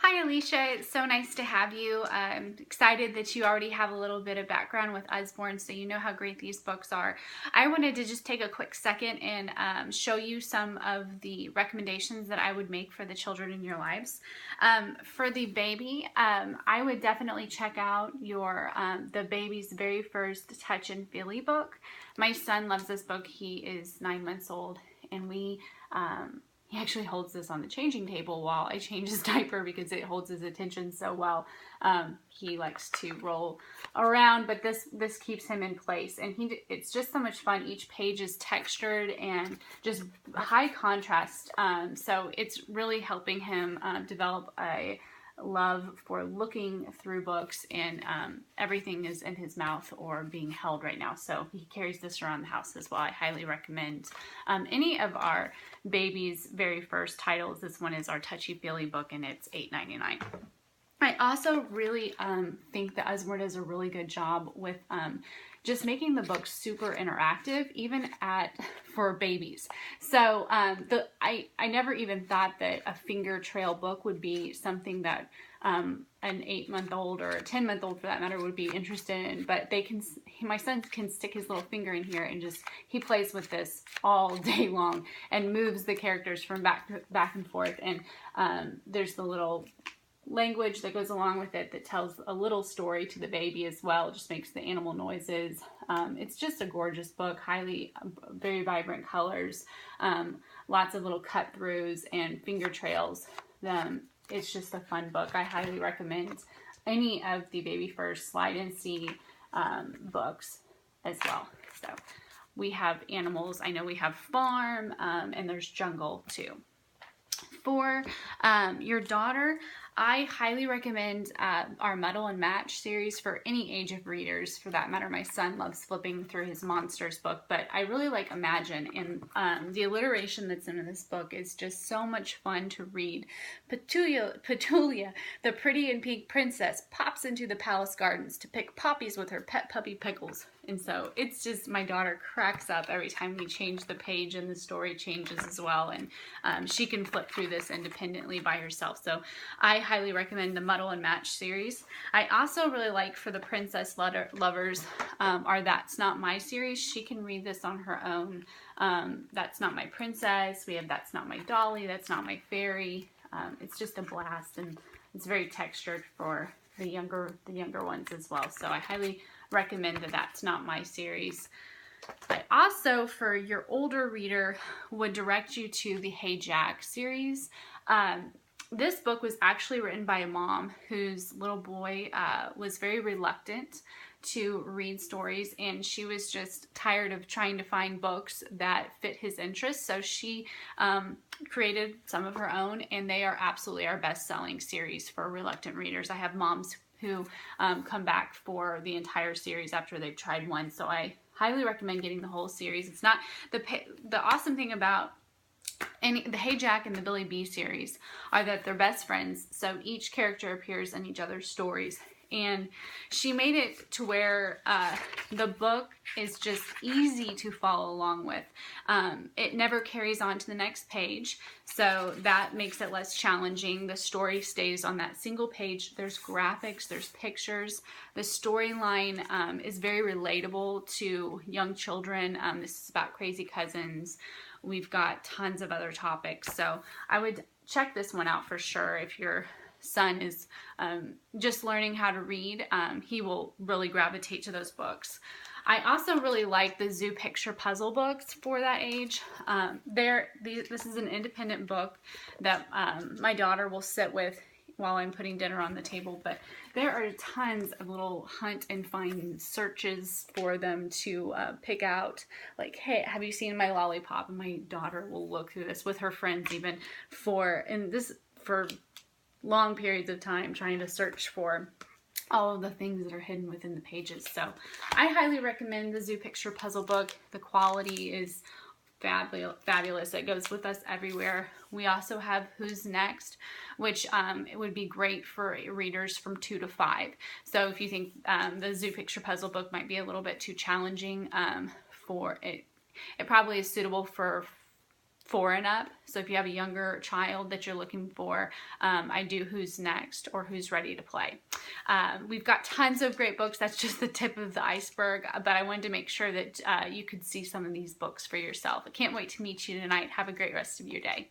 Hi Alicia, it's so nice to have you. I'm excited that you already have a little bit of background with Usborne, so you know how great these books are. I wanted to just take a quick second and show you some of the recommendations that I would make for the children in your lives. For the baby, I would definitely check out your the baby's very first Touch and Feely book. My son loves this book. He is 9 months old, and he actually holds this on the changing table while I change his diaper because it holds his attention so well. He likes to roll around, but this keeps him in place, and it's just so much fun. Each page is textured and just high contrast, so it's really helping him develop a love for looking through books, and everything is in his mouth or being held right now, so he carries this around the house as well. I highly recommend any of our baby's very first titles. This one is our Touchy Feely book, and it's $8.99. I also really think that Usborne does a really good job with just making the book super interactive, even for babies. So I never even thought that a finger trail book would be something that an 8-month-old or a 10-month-old, for that matter, would be interested in. But my son can stick his little finger in here and he plays with this all day long and moves the characters from back and forth. And there's the little language that goes along with it that tells a little story to the baby as well. It just makes the animal noises. It's just a gorgeous book, very vibrant colors, lots of little cut throughs and finger trails. It's just a fun book. I highly recommend any of the Baby First Slide and See books as well. So we have animals. I know we have farm, and there's jungle too. For your daughter, I highly recommend our Muddle and Match series for any age of readers. For that matter, my son loves flipping through his monsters book, but I really like Imagine, and the alliteration that's in this book is just so much fun to read. Petulia, the pretty and pink princess, pops into the palace gardens to pick poppies with her pet puppy Pickles. And so it's just, my daughter cracks up every time we change the page, and the story changes as well. And she can flip through this independently by herself. So I highly recommend the Muddle and Match series. I also really like, for the princess lovers, our That's Not My series. She can read this on her own. That's Not My Princess. We have That's Not My Dolly. That's Not My Fairy. It's just a blast, and it's very textured for the younger ones as well. So I highly recommend the That's Not My series. I also, for your older reader, would direct you to the Hey Jack series. This book was actually written by a mom whose little boy was very reluctant to read stories, and she was just tired of trying to find books that fit his interests. So she created some of her own, and they are absolutely our best-selling series for reluctant readers. I have moms who come back for the entire series after they've tried one. So I highly recommend getting the whole series. It's not the awesome thing about the Hey Jack and the Billy B series are that they're best friends. So each character appears in each other's stories. And she made it to where the book is just easy to follow along with. It never carries on to the next page, so that makes it less challenging. The story stays on that single page. There's graphics, there's pictures. The storyline is very relatable to young children. This is about crazy cousins. We've got tons of other topics, so I would check this one out for sure. If your son is just learning how to read, he will really gravitate to those books. I also really like the Zoo Picture puzzle books for that age. This is an independent book that my daughter will sit with while I'm putting dinner on the table, but there are tons of little hunt and find searches for them to pick out. Like, hey, have you seen my lollipop? And my daughter will look through this with her friends even for long periods of time, trying to search for all of the things that are hidden within the pages. So I highly recommend the Zoo Picture puzzle book. The quality is fabulous. It goes with us everywhere. We also have Who's Next, which it would be great for readers from 2 to 5. So if you think the Zoo Picture puzzle book might be a little bit too challenging for it, it probably is suitable for 4 and up. So if you have a younger child that you're looking for, I do Who's Next or Who's Ready to Play. We've got tons of great books. That's just the tip of the iceberg, but I wanted to make sure that you could see some of these books for yourself. I can't wait to meet you tonight. Have a great rest of your day.